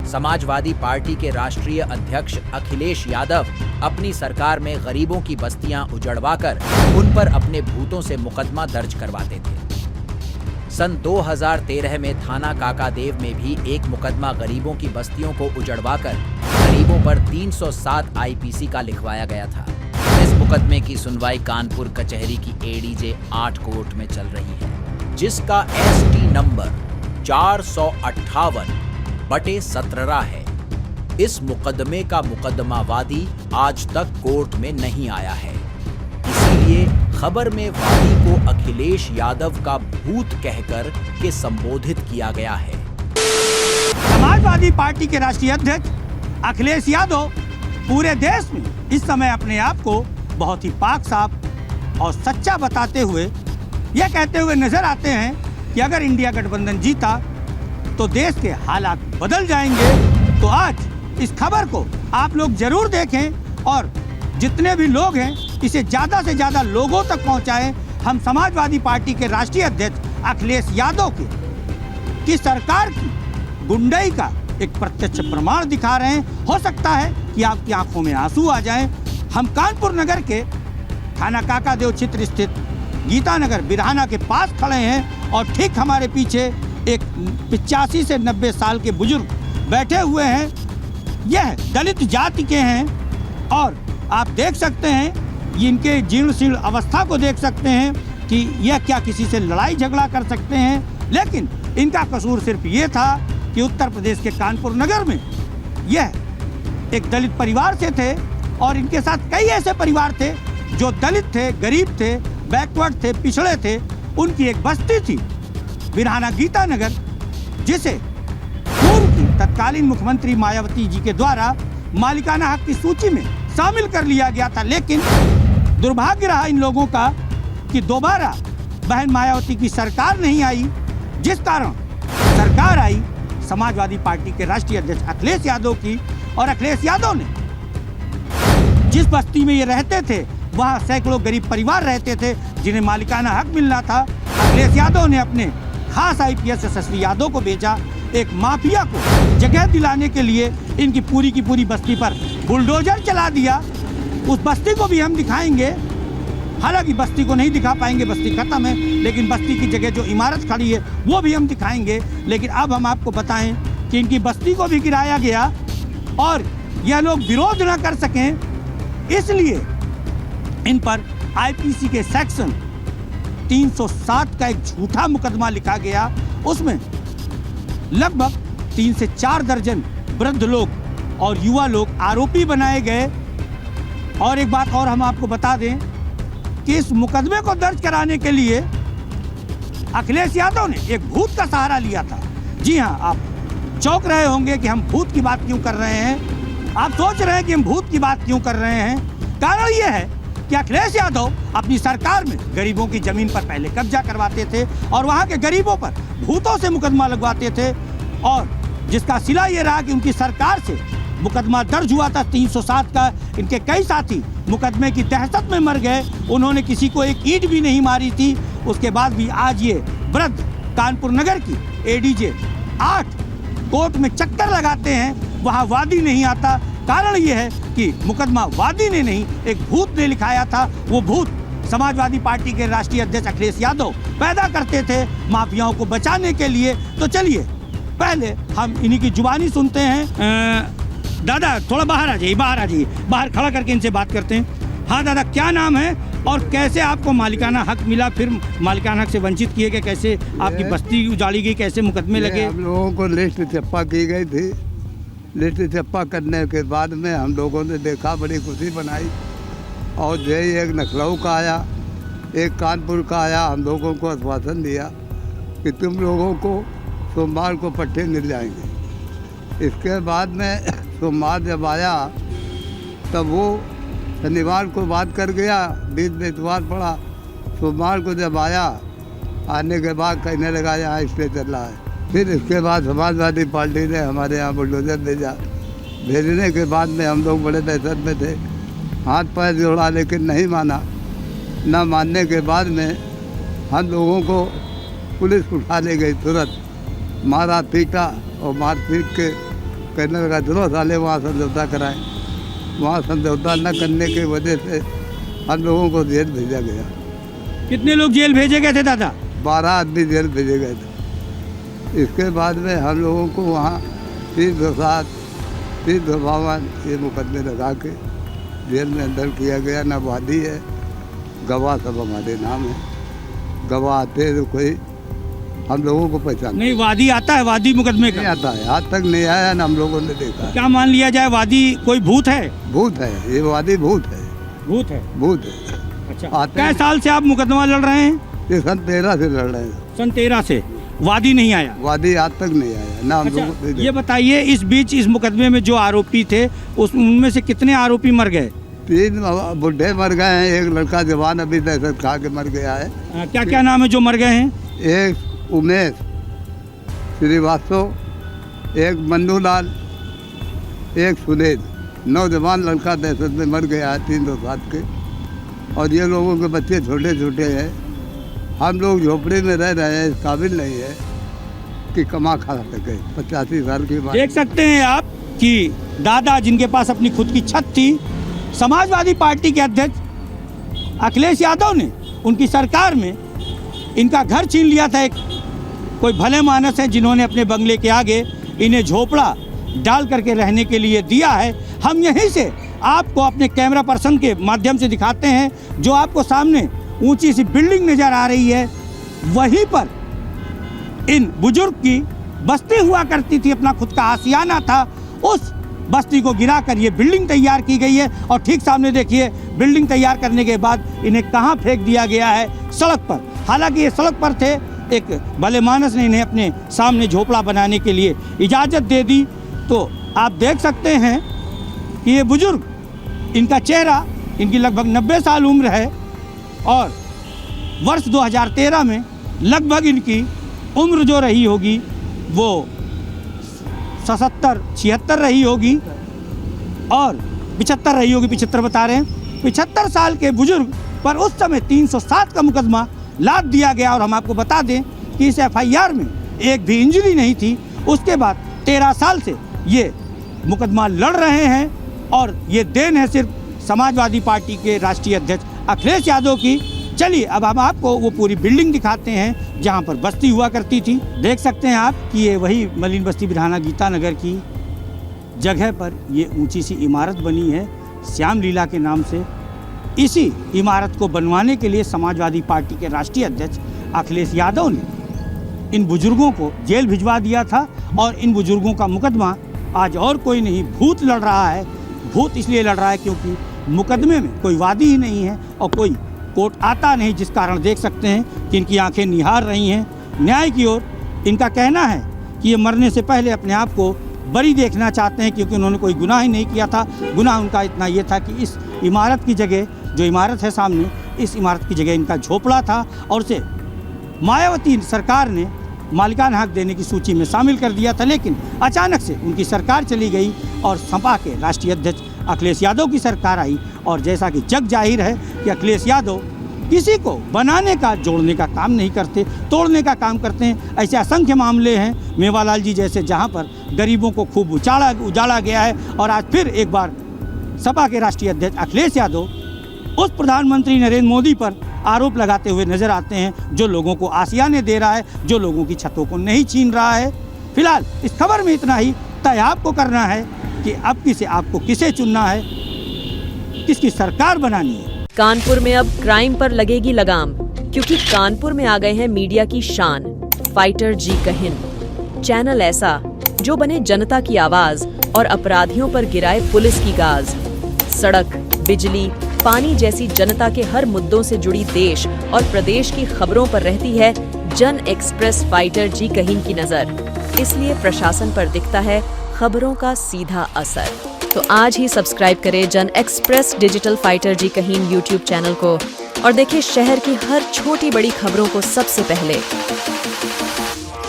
Samajwadi party के राष्ट्रीय अध्यक्ष अखिलेश यादव अपनी सरकार में गरीबों की बस्तियां उजड़वाकर उन पर अपने भूतों से मुकदमा दर्ज करवाते थे। सन 2013 में थाना काकादेव में भी एक मुकदमा गरीबों की बस्तियों को उजड़वाकर गरीबों पर 307 आईपीसी का लिखवाया गया था। इस मुकदमे की सुनवाई कानपुर कचहरी की एडीजे 8 कोर्ट में चल रही है, जिसका एसटी नंबर 458/17 है। इस मुकदमे का मुकदमावादी आज तक कोर्ट में नहीं आया है, इसीलिए खबर में वादी को अखिलेश यादव का भूत कहकर के संबोधित किया गया है। समाजवादी पार्टी के राष्ट्रीय अध्यक्ष अखिलेश यादव पूरे देश में इस समय अपने आप को बहुत ही पाक साफ और सच्चा बताते हुए यह कहते हुए नजर आते हैं कि अगर इंडिया गठबंधन जीता तो देश के हालात बदल जाएंगे। तो आज इस खबर को आप लोग जरूर देखें और जितने भी लोग हैं इसे ज्यादा से ज्यादा लोगों तक पहुंचाएं। हम समाजवादी पार्टी के राष्ट्रीय अध्यक्ष अखिलेश यादव की सरकार की गुंडई का एक प्रत्यक्ष प्रमाण दिखा रहे हैं। हो सकता है कि आपकी आंखों में आंसू आ जाएं। हम कानपुर नगर के थाना काकादेव क्षेत्र स्थित गीता नगर बिरहाना के पास खड़े हैं और ठीक हमारे पीछे एक 85 से 90 साल के बुजुर्ग बैठे हुए हैं। यह दलित जाति के हैं और आप देख सकते हैं इनके जीर्ण शीर्ण अवस्था को देख सकते हैं कि यह क्या किसी से लड़ाई झगड़ा कर सकते हैं। लेकिन इनका कसूर सिर्फ ये था कि उत्तर प्रदेश के कानपुर नगर में यह एक दलित परिवार से थे और इनके साथ कई ऐसे परिवार थे जो दलित थे, गरीब थे, बैकवर्ड थे, पिछड़े थे। उनकी एक बस्ती थी बिरहाना गीता नगर, जिसे पूर्व की तत्कालीन मुख्यमंत्री मायावती जी के द्वारा मालिकाना हक की सूची में शामिल कर लिया गया था। लेकिन दुर्भाग्य रहा इन लोगों का कि दोबारा बहन मायावती की सरकार नहीं आई, जिस कारण सरकार आई समाजवादी पार्टी के राष्ट्रीय अध्यक्ष अखिलेश यादव की। और अखिलेश यादव ने जिस बस्ती में ये रहते थे वहाँ सैकड़ों गरीब परिवार रहते थे जिन्हें मालिकाना हक मिलना था। अखिलेश यादव ने अपने खास आईपीएस यशस्वी यादव को भेजा एक माफिया को जगह दिलाने के लिए। इनकी पूरी की पूरी बस्ती पर बुलडोजर चला दिया। उस बस्ती को भी हम दिखाएंगे, हालांकि बस्ती को नहीं दिखा पाएंगे, बस्ती खत्म है, लेकिन बस्ती की जगह जो इमारत खड़ी है वो भी हम दिखाएंगे। लेकिन अब हम आपको बताएं कि इनकी बस्ती को भी गिराया गया और यह लोग विरोध न कर सकें, इसलिए इन पर आईपीसी के सेक्शन 307 का एक झूठा मुकदमा लिखा गया। उसमें लगभग 3 से 4 दर्जन वृद्ध लोग और युवा लोग आरोपी बनाए गए। और एक बात और हम आपको बता दें कि इस मुकदमे को दर्ज कराने के लिए अखिलेश यादव ने एक भूत का सहारा लिया था। जी हाँ, आप चौंक रहे होंगे कि हम भूत की बात क्यों कर रहे हैं। आप सोच रहे हैं कि हम भूत की बात क्यों कर रहे हैं। कारण यह है कि अखिलेश यादव अपनी सरकार में गरीबों की जमीन पर पहले कब्जा करवाते थे और वहां के गरीबों पर भूतों से मुकदमा लगवाते थे। और जिसका सिला ये रहा कि उनकी सरकार से मुकदमा दर्ज हुआ था 307 का। इनके कई साथी मुकदमे की दहशत में मर गए। उन्होंने किसी को एक ईंट भी नहीं मारी थी। उसके बाद भी आज ये वृद्ध कानपुर नगर की एडीजे 8 कोर्ट में चक्कर लगाते हैं, वहाँ वादी नहीं आता। कारण ये है कि मुकदमा वादी ने नहीं, एक भूत ने लिखाया था। वो भूत समाजवादी पार्टी के राष्ट्रीय अध्यक्ष अखिलेश यादव पैदा करते थे माफियाओं को बचाने के लिए। तो चलिए पहले हम इन्हीं की जुबानी सुनते हैं। दादा थोड़ा बाहर आ जाइए, बाहर खड़ा करके इनसे बात करते हैं। हाँ दादा, क्या नाम है और कैसे आपको मालिकाना हक मिला, फिर मालिकाना हक से वंचित किए गए, कैसे आपकी बस्ती उजाड़ी गई, कैसे मुकदमे लगे? हम लोगों को लिस्ट चप्पा की गई थी। लिस्ट चप्पा करने के बाद में हम लोगों ने देखा, बड़ी खुशी बनाई। और जो एक लखनऊ का आया, एक कानपुर का आया, हम लोगों को आश्वासन दिया कि तुम लोगों को सोमवार को पट्टे मिल जाएंगे। इसके बाद में सोमवार जब आया तब वो शनिवार को बात कर गया, बीच में इतवार पड़ा। सोमवार को जब आया, आने के बाद कहने लगा यहाँ इसलिए चल रहा है। फिर इसके बाद समाजवादी पार्टी ने हमारे यहाँ बुलडोजर भेजा। भेजने के बाद में हम लोग बड़े दहशत में थे, हाथ पैर जोड़ा, लेकिन नहीं माना। न मानने के बाद में हम लोगों को पुलिस उठा ले गई तुरंत, मारा पीटा और मार पीट के कहने लगा चलो साले वहाँ समझौता कराएं। वहाँ समझौता न करने की वजह से हम लोगों को जेल भेजा गया। कितने लोग जेल भेजे गए थे दादा? 12 आदमी जेल भेजे गए थे। इसके बाद में हम लोगों को वहाँ 352 ये मुकदमे लगा के जेल में अंदर किया गया। न वादी है, गवाह सब हमारे नाम है। गवाह आते तो कोई हम लोगों को पहचान नहीं, वादी आता है? वादी मुकदमे नहीं का आता है, आज तक नहीं आया ना हम लोगों ने देखा। क्या मान लिया जाए, वादी कोई भूत है? भूत है, ये वादी भूत है। भूत है? भूत है। अच्छा, कै साल से आप मुकदमा लड़ रहे हैं? ये सन 13 से लड़ रहे हैं। सन 13 से वादी नहीं आया? वादी आज तक नहीं आया ना हम अच्छा, लोगों ने ये बताइए, इस बीच इस मुकदमे में जो आरोपी थे उनमें से कितने आरोपी मर गए? 3 बुढ़े मर गए हैं, एक लड़का जवान अभी दहशत खा के मर गया है। क्या क्या नाम है जो मर गए हैं? एक उमेश श्रीवास्तव, एक मन्नूलाल, एक सुनील। नौजवान लड़का दहशत में मर गया है 307 के। और ये लोगों के बच्चे छोटे छोटे हैं। हम लोग झोपड़ी में रह रहे हैं, इस काबिल नहीं है कि कमा खा सके। 85 साल की बात। देख सकते हैं आप कि दादा जिनके पास अपनी खुद की छत थी, समाजवादी पार्टी के अध्यक्ष अखिलेश यादव ने उनकी सरकार में इनका घर छीन लिया था। एक कोई भले मानस है जिन्होंने अपने बंगले के आगे इन्हें झोपड़ा डाल करके रहने के लिए दिया है। हम यहीं से आपको अपने कैमरा पर्सन के माध्यम से दिखाते हैं, जो आपको सामने ऊंची सी बिल्डिंग नजर आ रही है, वहीं पर इन बुजुर्ग की बस्ती हुआ करती थी, अपना खुद का आशियाना था। उस बस्ती को गिराकर ये बिल्डिंग तैयार की गई है। और ठीक सामने देखिए, बिल्डिंग तैयार करने के बाद इन्हें कहाँ फेंक दिया गया है? सड़क पर। हालांकि ये सड़क पर थे, एक भले मानस ने इन्हें अपने सामने झोपड़ा बनाने के लिए इजाज़त दे दी। तो आप देख सकते हैं कि ये बुजुर्ग, इनका चेहरा, इनकी लगभग 90 साल उम्र है और वर्ष 2013 में लगभग इनकी उम्र जो रही होगी वो 77-76 रही होगी और 75 रही होगी, 75 बता रहे हैं। 75 साल के बुजुर्ग पर उस समय 307 का मुकदमा लाद दिया गया। और हम आपको बता दें कि इस FIR में एक भी इंजरी नहीं थी। उसके बाद 13 साल से ये मुकदमा लड़ रहे हैं और ये देन है सिर्फ समाजवादी पार्टी के राष्ट्रीय अध्यक्ष अखिलेश यादव की। चलिए अब हम आपको वो पूरी बिल्डिंग दिखाते हैं जहां पर बस्ती हुआ करती थी। देख सकते हैं आप कि ये वही मलिन बस्ती बिरहाना गीता नगर की जगह पर ये ऊंची सी इमारत बनी है श्याम लीला के नाम से। इसी इमारत को बनवाने के लिए समाजवादी पार्टी के राष्ट्रीय अध्यक्ष अखिलेश यादव ने इन बुजुर्गों को जेल भिजवा दिया था। और इन बुजुर्गों का मुकदमा आज और कोई नहीं, भूत लड़ रहा है। भूत इसलिए लड़ रहा है क्योंकि मुकदमे में कोई वादी ही नहीं है और कोई कोर्ट आता नहीं, जिस कारण देख सकते हैं कि इनकी आंखें निहार रही हैं न्याय की ओर। इनका कहना है कि ये मरने से पहले अपने आप को बरी देखना चाहते हैं, क्योंकि उन्होंने कोई गुनाह ही नहीं किया था। गुनाह उनका इतना ये था कि इस इमारत की जगह, जो इमारत है सामने, इस इमारत की जगह इनका झोपड़ा था और उसे मायावती सरकार ने मालिकाना हक देने की सूची में शामिल कर दिया था। लेकिन अचानक से उनकी सरकार चली गई और सपा के राष्ट्रीय अध्यक्ष अखिलेश यादव की सरकार आई। और जैसा कि जग जाहिर है कि अखिलेश यादव किसी को बनाने का, जोड़ने का काम नहीं करते, तोड़ने का काम करते हैं। ऐसे असंख्य मामले हैं मेवालाल जी जैसे, जहां पर गरीबों को खूब उजाड़ा गया है। और आज फिर एक बार सपा के राष्ट्रीय अध्यक्ष अखिलेश यादव उस प्रधानमंत्री नरेंद्र मोदी पर आरोप लगाते हुए नजर आते हैं, जो लोगों को आशियाने दे रहा है, जो लोगों की छतों को नहीं छीन रहा है। फिलहाल इस खबर में इतना ही। तय आपको करना है कि अब आपको किसे चुनना है, किसकी सरकार बनानी है। कानपुर में अब क्राइम पर लगेगी लगाम, क्योंकि कानपुर में आ गए हैं मीडिया की शान, फाइटर जी कहिन। चैनल ऐसा जो बने जनता की आवाज और अपराधियों पर गिराए पुलिस की गाज। सड़क, बिजली, पानी जैसी जनता के हर मुद्दों से जुड़ी देश और प्रदेश की खबरों पर रहती है जन एक्सप्रेस फाइटर जी कहिन की नजर। इसलिए प्रशासन पर दिखता है खबरों का सीधा असर। तो आज ही सब्सक्राइब करें जन एक्सप्रेस डिजिटल फाइटर जी कहिन YouTube चैनल को और देखें शहर की हर छोटी बड़ी खबरों को सबसे पहले।